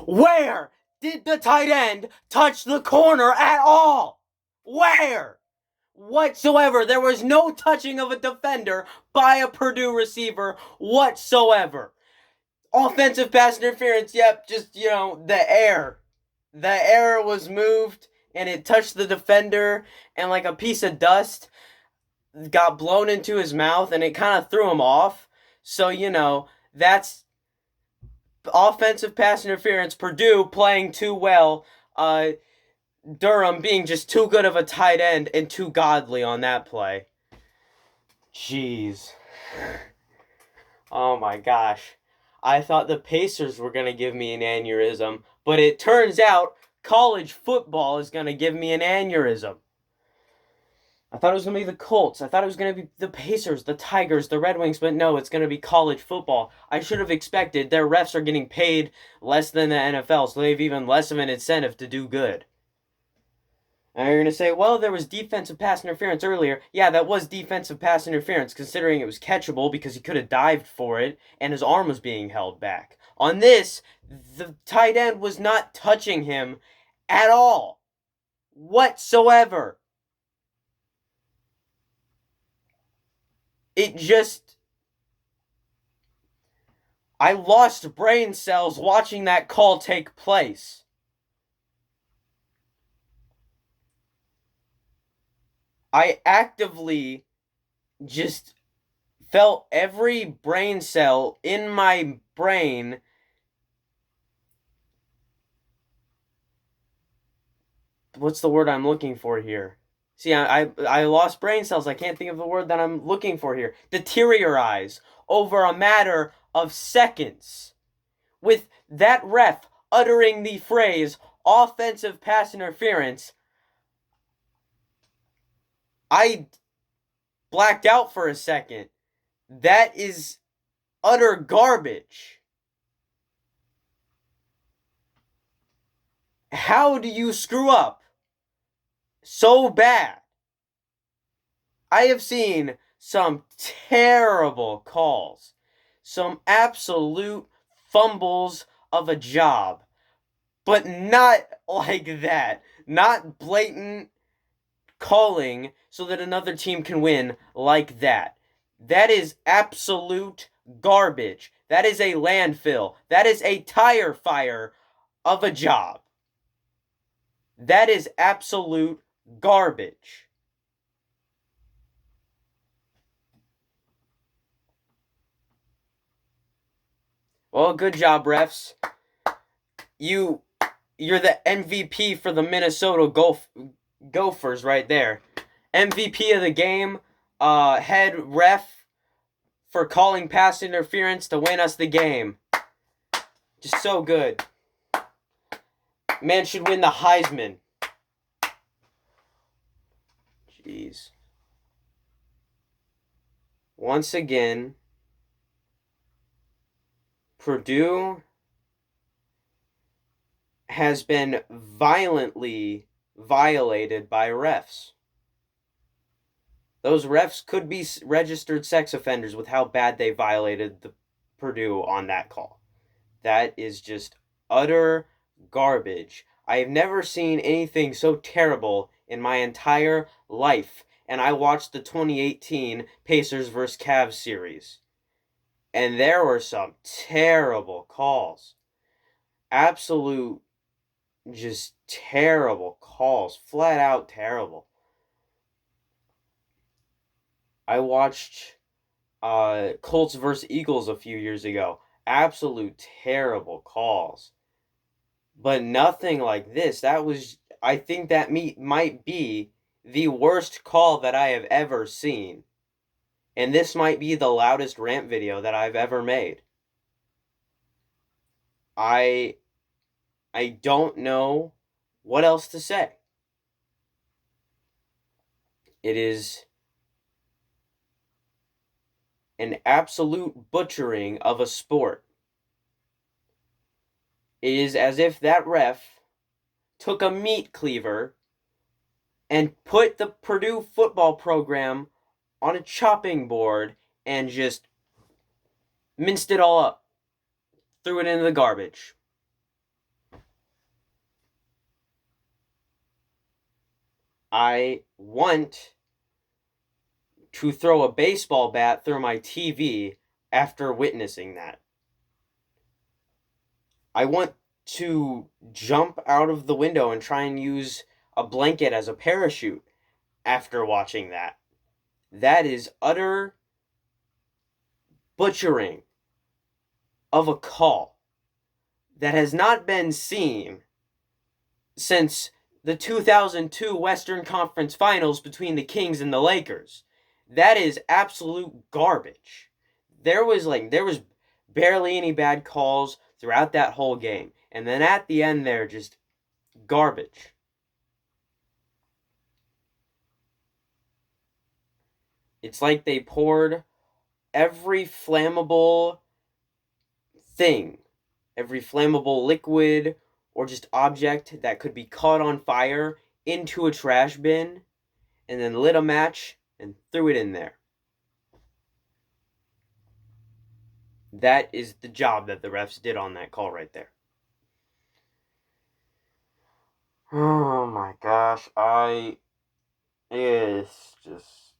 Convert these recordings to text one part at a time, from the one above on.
Where did the tight end touch the corner at all? Where? Whatsoever. There was no touching of a defender by a Purdue receiver whatsoever. Offensive pass interference, yep, just, the air. The air was moved and it touched the defender, and like a piece of dust got blown into his mouth and it kind of threw him off. So, that's offensive pass interference. Purdue playing too well. Durham being just too good of a tight end and too godly on that play. Jeez. Oh my gosh. I thought the Pacers were going to give me an aneurysm, but it turns out college football is going to give me an aneurysm. I thought it was going to be the Colts. I thought it was going to be the Pacers, the Tigers, the Red Wings, but no, it's going to be college football. I should have expected. Their refs are getting paid less than the NFL, so they have even less of an incentive to do good. And you're going to say, well, there was defensive pass interference earlier. Yeah, that was defensive pass interference, considering it was catchable because he could have dived for it and his arm was being held back. On this, the tight end was not touching him at all. Whatsoever. I lost brain cells watching that call take place. I actively just felt every brain cell in my brain what's the word I'm looking for here? See, I lost brain cells. I can't think of the word that I'm looking for here. Deteriorize over a matter of seconds. With that ref uttering the phrase offensive pass interference, I blacked out for a second. That is utter garbage. How do you screw up so bad? I have seen some terrible calls, some absolute fumbles of a job, but not like that. Not blatant calling so that another team can win like that. That is absolute garbage. That is a landfill. That is a tire fire of a job. That is absolute garbage. Well, good job, refs. You're the MVP for the Minnesota Gophers right there. MVP of the game, head ref for calling pass interference to win us the game. Just so good. Man should win the Heisman. Jeez. Once again, Purdue has been violently violated by refs. Those refs could be registered sex offenders with how bad they violated the Purdue on that call. That is just utter garbage. I have never seen anything so terrible in my entire life. And I watched the 2018 Pacers vs. Cavs series. And there were some terrible calls. Absolute, just terrible calls. Flat out terrible. I watched Colts vs. Eagles a few years ago. Absolute terrible calls. But nothing like this. I think that might be the worst call that I have ever seen. And this might be the loudest rant video that I've ever made. I don't know what else to say. It is an absolute butchering of a sport. It is as if that ref took a meat cleaver and put the Purdue football program on a chopping board and just minced it all up. Threw it into the garbage. I want to throw a baseball bat through my TV after witnessing that. I want to jump out of the window and try and use a blanket as a parachute after watching that. That is utter butchering of a call that has not been seen since the 2002 Western Conference Finals between the Kings and the Lakers. That is absolute garbage. There was barely any bad calls throughout that whole game. And then at the end there, just garbage. It's like they poured every flammable thing, every flammable liquid or just object that could be caught on fire into a trash bin and then lit a match and threw it in there. That is the job that the refs did on that call right there. Oh my gosh, it's just...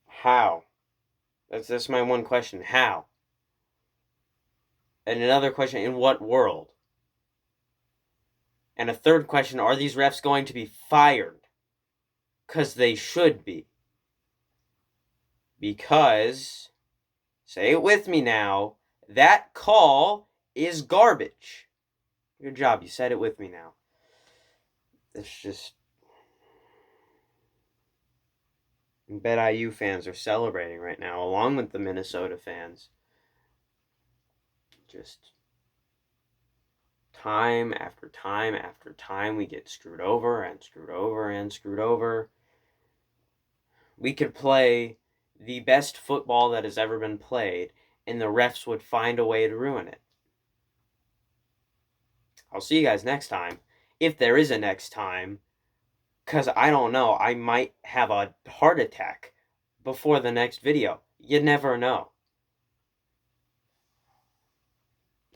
How? That's my one question. How? And another question, in what world? And a third question, are these refs going to be fired? Because they should be. Because, say it with me now, that call is garbage. Good job, you said it with me now. It's just... I bet IU fans are celebrating right now, along with the Minnesota fans. Just time after time after time, we get screwed over and screwed over and screwed over. We could play the best football that has ever been played, and the refs would find a way to ruin it. I'll see you guys next time, if there is a next time, because I don't know, I might have a heart attack before the next video. You never know.